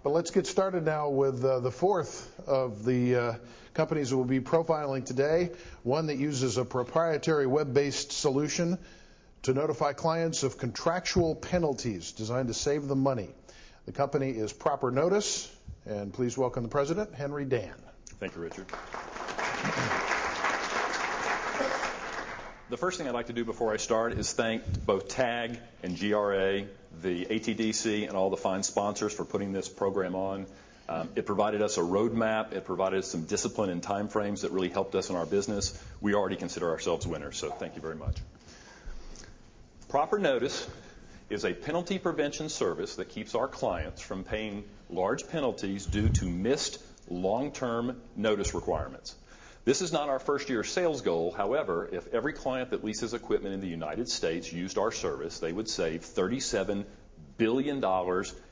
But let's get started now with the fourth of the companies that we'll be profiling today, one that uses a proprietary web-based solution to notify clients of contractual penalties designed to save them money. The company is ProperNotice, and please welcome the president, Henry Dan. Thank you, Richard. The first thing I'd like to do before I start is thank both TAG and GRA, the ATDC, and all the fine sponsors for putting this program on. It provided us a roadmap. It provided us some discipline and time frames that really helped us in our business. We already consider ourselves winners, so thank you very much. ProperNotice is a penalty prevention service that keeps our clients from paying large penalties due to missed long-term notice requirements. This is not our first-year sales goal. However, if every client that leases equipment in the United States used our service, they would save $37 billion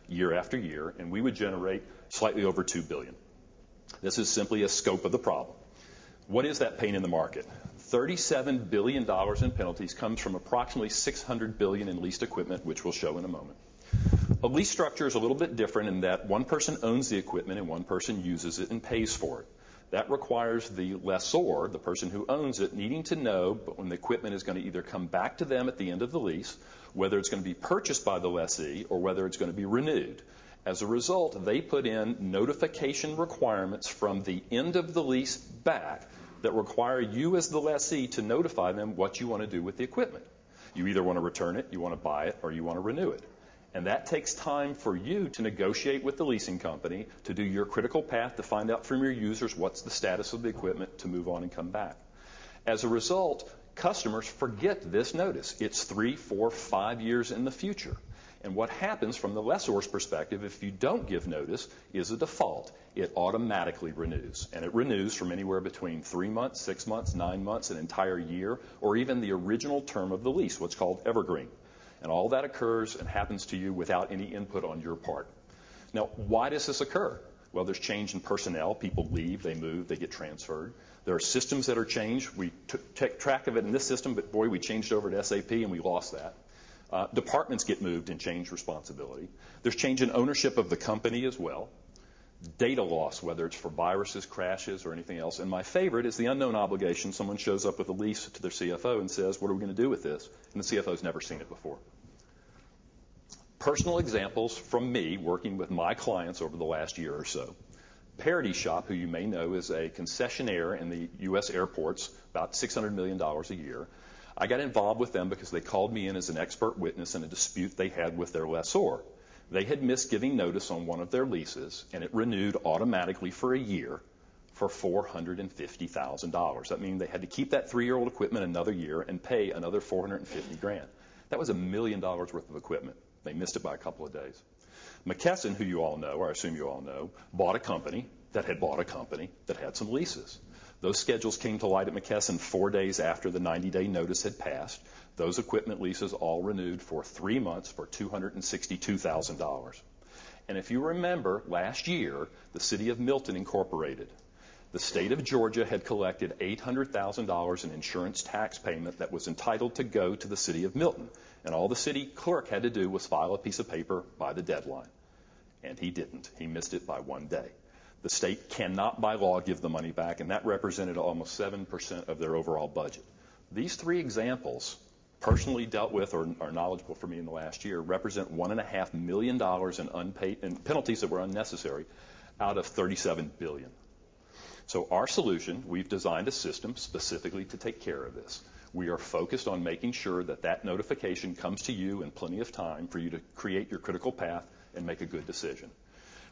year after year, and we would generate slightly over $2 billion. This is simply a scope of the problem. What is that pain in the market? $37 billion in penalties comes from approximately $600 billion in leased equipment, which we'll show in a moment. A lease structure is a little bit different in that one person owns the equipment and one person uses it and pays for it. That requires the lessor, the person who owns it, needing to know when the equipment is going to either come back to them at the end of the lease, whether it's going to be purchased by the lessee, or whether it's going to be renewed. As a result, they put in notification requirements from the end of the lease back that require you as the lessee to notify them what you want to do with the equipment. You either want to return it, you want to buy it, or you want to renew it. And that takes time for you to negotiate with the leasing company, to do your critical path, to find out from your users what's the status of the equipment, to move on and come back. As a result, customers forget this notice. It's 3, 4, 5 years in the future. And what happens from the lessor's perspective, if you don't give notice, is a default. It automatically renews. And it renews from anywhere between 3 months, 6 months, 9 months, an entire year, or even the original term of the lease, what's called evergreen. And all that occurs and happens to you without any input on your part. Now, why does this occur? Well, there's change in personnel. People leave, they move, they get transferred. There are systems that are changed. We took track of it in this system, but boy, we changed over to SAP and we lost that. Departments get moved and change responsibility. There's change in ownership of the company as well. Data loss, whether it's for viruses, crashes, or anything else. And my favorite is the unknown obligation. Someone shows up with a lease to their CFO and says, what are we going to do with this? And the CFO's never seen it before. Personal examples from me working with my clients over the last year or so. Parity Shop, who you may know, is a concessionaire in the U.S. airports, about $600 million a year. I got involved with them because they called me in as an expert witness in a dispute they had with their lessor. They had missed giving notice on one of their leases, and it renewed automatically for a year for $450,000. That means they had to keep that 3-year-old equipment another year and pay another $450,000. That was $1 million worth of equipment. They missed it by a couple of days. McKesson, who you all know, or I assume you all know, bought a company that had some leases. Those schedules came to light at McKesson 4 days after the 90-day notice had passed. Those equipment leases all renewed for 3 months for $262,000. And if you remember, last year, the city of Milton Incorporated, the state of Georgia had collected $800,000 in insurance tax payment that was entitled to go to the city of Milton. And all the city clerk had to do was file a piece of paper by the deadline. And he didn't. He missed it by 1 day. The state cannot, by law, give the money back, and that represented almost 7% of their overall budget. These 3 examples, personally dealt with or are knowledgeable for me in the last year, represent $1.5 million in unpaid in penalties that were unnecessary out of $37 billion. So our solution, we've designed a system specifically to take care of this. We are focused on making sure that that notification comes to you in plenty of time for you to create your critical path and make a good decision.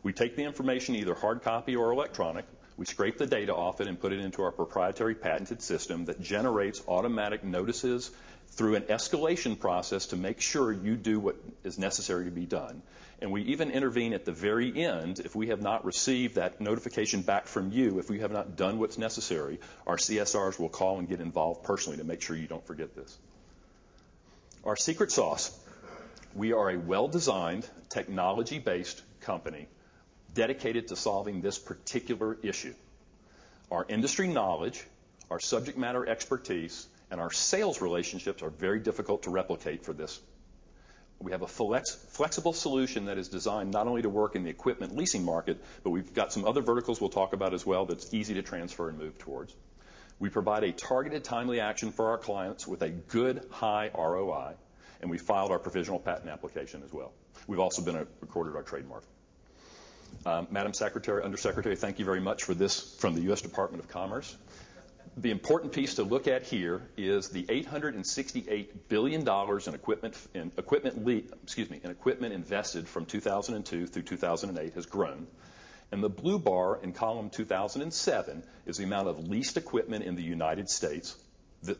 We take the information, either hard copy or electronic. We scrape the data off it and put it into our proprietary patented system that generates automatic notices through an escalation process to make sure you do what is necessary to be done. And we even intervene at the very end if we have not received that notification back from you, if we have not done what's necessary. Our CSRs will call and get involved personally to make sure you don't forget this. Our secret sauce. We are a well-designed, technology-based company dedicated to solving this particular issue. Our industry knowledge, our subject matter expertise, and our sales relationships are very difficult to replicate for this. We have a flexible solution that is designed not only to work in the equipment leasing market, but we've got some other verticals we'll talk about as well that's easy to transfer and move towards. We provide a targeted, timely action for our clients with a good, high ROI, and we filed our provisional patent application as well. We've also recorded our trademark. Madam Secretary, Undersecretary, thank you very much for this from the U.S. Department of Commerce. The important piece to look at here is the $868 billion in equipment invested from 2002 through 2008 has grown. And the blue bar in column 2007 is the amount of leased equipment in the United States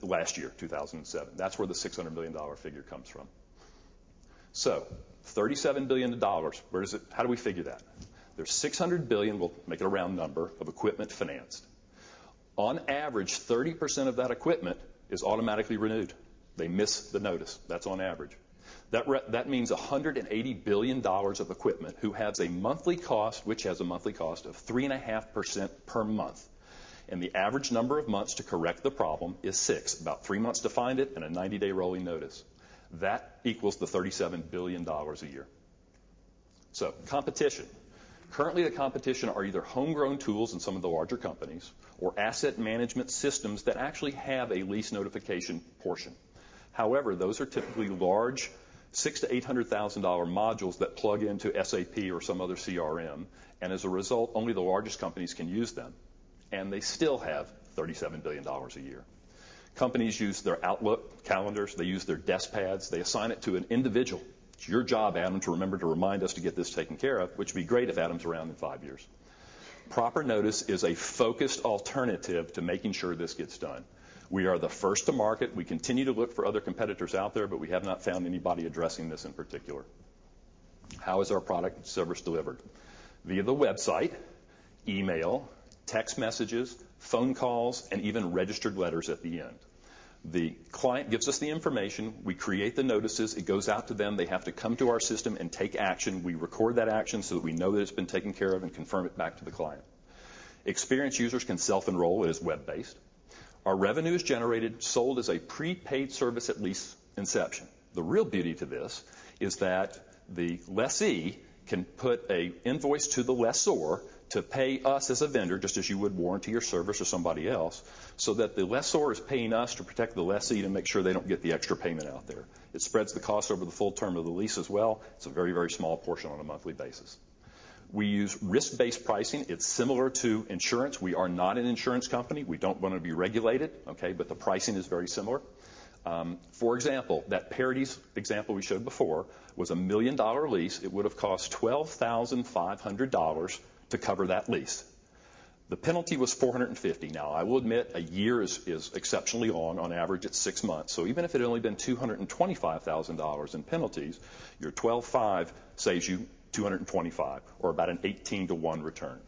last year, 2007. That's where the $600 million figure comes from. So, $37 billion, how do we figure that? There's $600 billion, we'll make it a round number, of equipment financed. On average, 30% of that equipment is automatically renewed. They miss the notice. That's on average. That means $180 billion of equipment which has a monthly cost of 3.5% per month. And the average number of months to correct the problem is 6, about 3 months to find it and a 90-day rolling notice. That equals the $37 billion a year. So, competition. Currently, the competition are either homegrown tools in some of the larger companies or asset management systems that actually have a lease notification portion. However, those are typically large $600,000 to $800,000 modules that plug into SAP or some other CRM, and as a result, only the largest companies can use them, and they still have $37 billion a year. Companies use their Outlook calendars, they use their desk pads, they assign it to an individual. It's your job, Adam, to remember to remind us to get this taken care of, which would be great if Adam's around in 5 years. ProperNotice is a focused alternative to making sure this gets done. We are the first to market. We continue to look for other competitors out there, but we have not found anybody addressing this in particular. How is our product and service delivered? Via the website, email, text messages, phone calls, and even registered letters at the end. The client gives us the information. We create the notices. It goes out to them. They have to come to our system and take action. We record that action so that we know that it's been taken care of and confirm it back to the client. Experienced users can self-enroll. It is web-based. Our revenue is sold as a prepaid service at lease inception. The real beauty to this is that the lessee can put an invoice to the lessor to pay us as a vendor, just as you would warranty your service or somebody else, so that the lessor is paying us to protect the lessee to make sure they don't get the extra payment out there. It spreads the cost over the full term of the lease as well. It's a very, very small portion on a monthly basis. We use risk-based pricing. It's similar to insurance. We are not an insurance company. We don't want to be regulated, okay, but the pricing is very similar. For example, that Parity's example we showed before was $1 million lease. It would have cost $12,500 to cover that lease. The penalty was $450. Now, I will admit a year is exceptionally long. On average, it's 6 months. So even if it had only been $225,000 in penalties, your $12,500 saves you $225, or about an 18-to-1 return.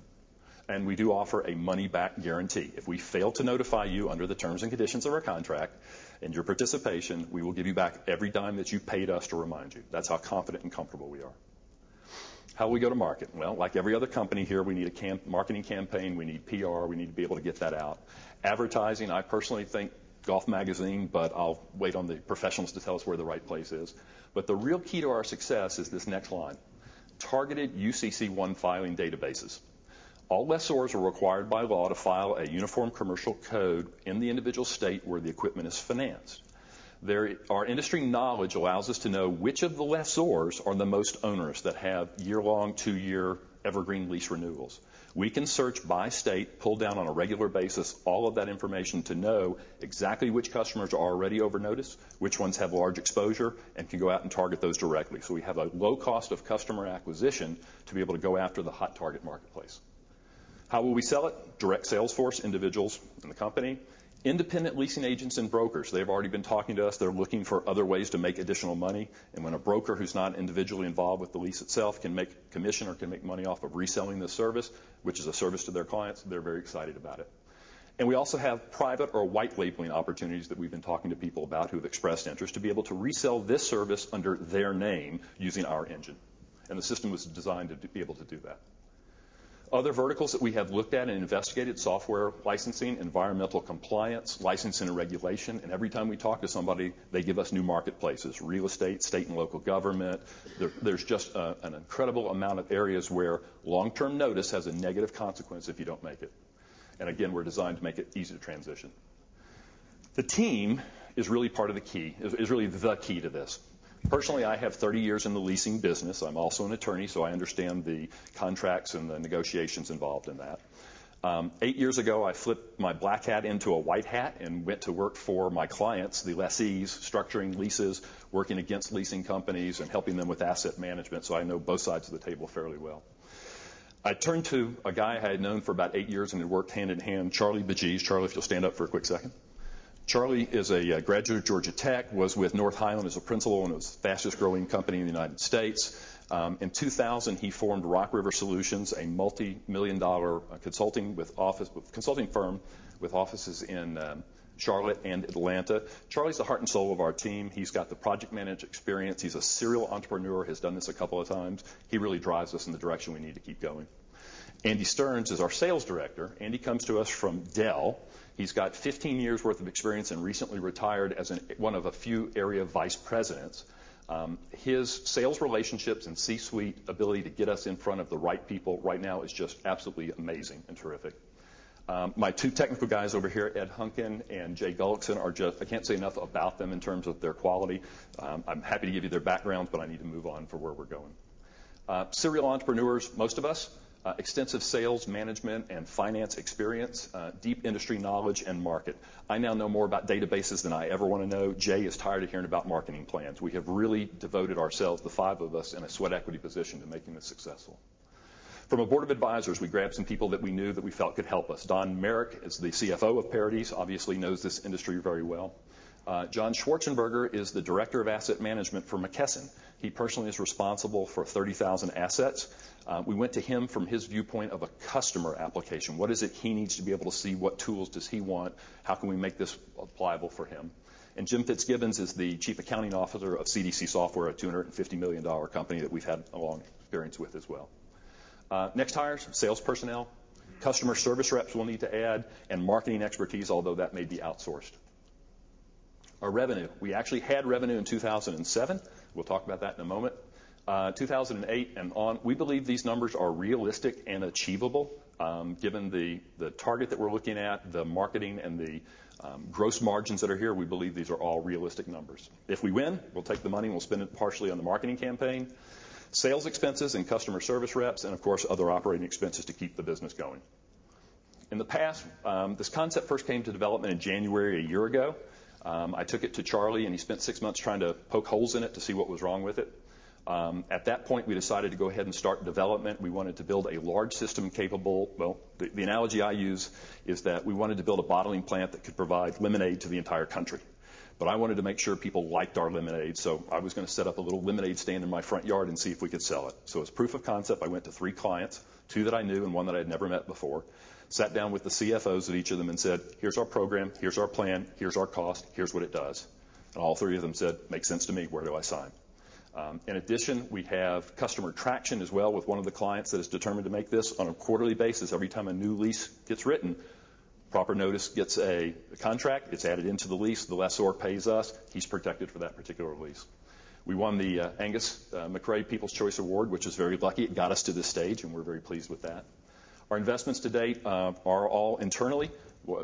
And we do offer a money-back guarantee. If we fail to notify you under the terms and conditions of our contract and your participation, we will give you back every dime that you paid us to remind you. That's how confident and comfortable we are. How will we go to market? Well, like every other company here, we need a marketing campaign. We need PR. We need to be able to get that out. Advertising, I personally think Golf Magazine, but I'll wait on the professionals to tell us where the right place is. But the real key to our success is this next line. Targeted UCC1 filing databases. All lessors are required by law to file a uniform commercial code in the individual state where the equipment is financed. Our industry knowledge allows us to know which of the lessors are the most onerous that have year-long, 2-year evergreen lease renewals. We can search by state, pull down on a regular basis all of that information to know exactly which customers are already over notice, which ones have large exposure, and can go out and target those directly. So we have a low cost of customer acquisition to be able to go after the hot target marketplace. How will we sell it? Direct sales force, individuals in the company. Independent leasing agents and brokers. They've already been talking to us. They're looking for other ways to make additional money. And when a broker who's not individually involved with the lease itself can make commission or can make money off of reselling this service, which is a service to their clients, they're very excited about it. And we also have private or white labeling opportunities that we've been talking to people about who have expressed interest to be able to resell this service under their name using our engine. And the system was designed to be able to do that. Other verticals that we have looked at and investigated: software licensing, environmental compliance, licensing and regulation. And every time we talk to somebody, they give us new marketplaces: real estate, state and local government. There's just an incredible amount of areas where long-term notice has a negative consequence if you don't make it. And again, we're designed to make it easy to transition. The team is really part of the key, is really the key to this. Personally, I have 30 years in the leasing business. I'm also an attorney, so I understand the contracts and the negotiations involved in that. 8 years ago, I flipped my black hat into a white hat and went to work for my clients, the lessees, structuring leases, working against leasing companies, and helping them with asset management, so I know both sides of the table fairly well. I turned to a guy I had known for about 8 years and had worked hand in hand, Charlie Bajeez. Charlie, if you'll stand up for a quick second. Charlie is a graduate of Georgia Tech, was with North Highland as a principal, and it was the fastest growing company in the United States. In 2000, he formed Rock River Solutions, a multi-million-dollar consulting firm with offices in Charlotte and Atlanta. Charlie's the heart and soul of our team. He's got the project management experience. He's a serial entrepreneur, has done this a couple of times. He really drives us in the direction we need to keep going. Andy Stearns is our sales director. Andy comes to us from Dell. He's got 15 years worth of experience and recently retired as one of a few area vice presidents. His sales relationships and C-suite ability to get us in front of the right people right now is just absolutely amazing and terrific. My two technical guys over here, Ed Hunkin and Jay Gullickson, are just, I can't say enough about them in terms of their quality. I'm happy to give you their backgrounds, but I need to move on for where we're going. Serial entrepreneurs, most of us. Extensive sales, management, and finance experience, deep industry knowledge, and market. I now know more about databases than I ever want to know. Jay is tired of hearing about marketing plans. We have really devoted ourselves, the five of us, in a sweat equity position to making this successful. From a board of advisors, we grabbed some people that we knew that we felt could help us. Don Merrick is the CFO of ProperNotice, obviously knows this industry very well. John Schwarzenberger is the Director of Asset Management for McKesson. He personally is responsible for 30,000 assets. We went to him from his viewpoint of a customer application. What is it he needs to be able to see? What tools does he want? How can we make this applicable for him? And Jim Fitzgibbons is the Chief Accounting Officer of CDC Software, a $250 million company that we've had a long experience with as well. Next hires, sales personnel, customer service reps we'll need to add, and marketing expertise, although that may be outsourced. Our revenue. We actually had revenue in 2007. We'll talk about that in a moment. 2008 and on, we believe these numbers are realistic and achievable, given the target that we're looking at, the marketing and the gross margins that are here. We believe these are all realistic numbers. If we win, we'll take the money and we'll spend it partially on the marketing campaign, sales expenses and customer service reps, and of course other operating expenses to keep the business going. In the past, this concept first came to development in January a year ago. I took it to Charlie, and he spent 6 months trying to poke holes in it to see what was wrong with it. At that point, we decided to go ahead and start development. We wanted to build a large system capable, well, the analogy I use is that we wanted to build a bottling plant that could provide lemonade to the entire country. But I wanted to make sure people liked our lemonade, so I was going to set up a little lemonade stand in my front yard and see if we could sell it. So as proof of concept, I went to 3 clients, 2 that I knew and 1 that I had never met before, sat down with the CFOs of each of them and said, here's our program, here's our plan, here's our cost, here's what it does. And all 3 of them said, makes sense to me, where do I sign? In addition, we have customer traction as well with one of the clients that is determined to make this on a quarterly basis. Every time a new lease gets written, ProperNotice gets a contract, it's added into the lease, the lessor pays us, he's protected for that particular lease. We won the Angus McRae People's Choice Award, which is very lucky. It got us to this stage, and we're very pleased with that. Our investments to date are all internally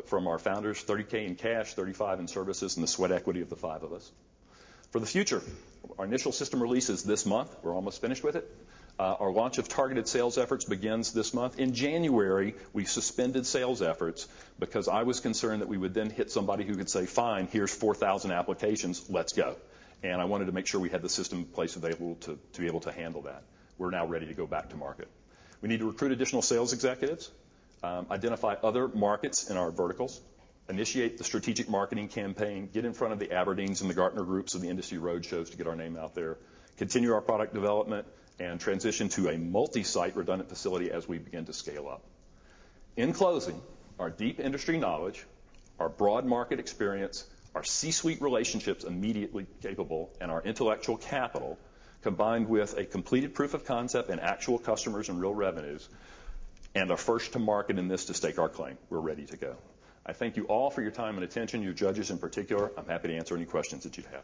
from our founders, $30K in cash, $35 in services, and the sweat equity of the 5 of us. For the future, our initial system release is this month. We're almost finished with it. Our launch of targeted sales efforts begins this month. In January, we suspended sales efforts because I was concerned that we would then hit somebody who could say, fine, here's 4,000 applications, let's go. And I wanted to make sure we had the system in place available to be able to handle that. We're now ready to go back to market. We need to recruit additional sales executives, identify other markets in our verticals, initiate the strategic marketing campaign, get in front of the Aberdeens and the Gartner groups of the industry roadshows to get our name out there, continue our product development, and transition to a multi-site redundant facility as we begin to scale up. In closing, our deep industry knowledge, our broad market experience, our C-suite relationships immediately capable, and our intellectual capital, combined with a completed proof of concept and actual customers and real revenues, and are first to market in this to stake our claim. We're ready to go. I thank you all for your time and attention, you judges in particular. I'm happy to answer any questions that you have.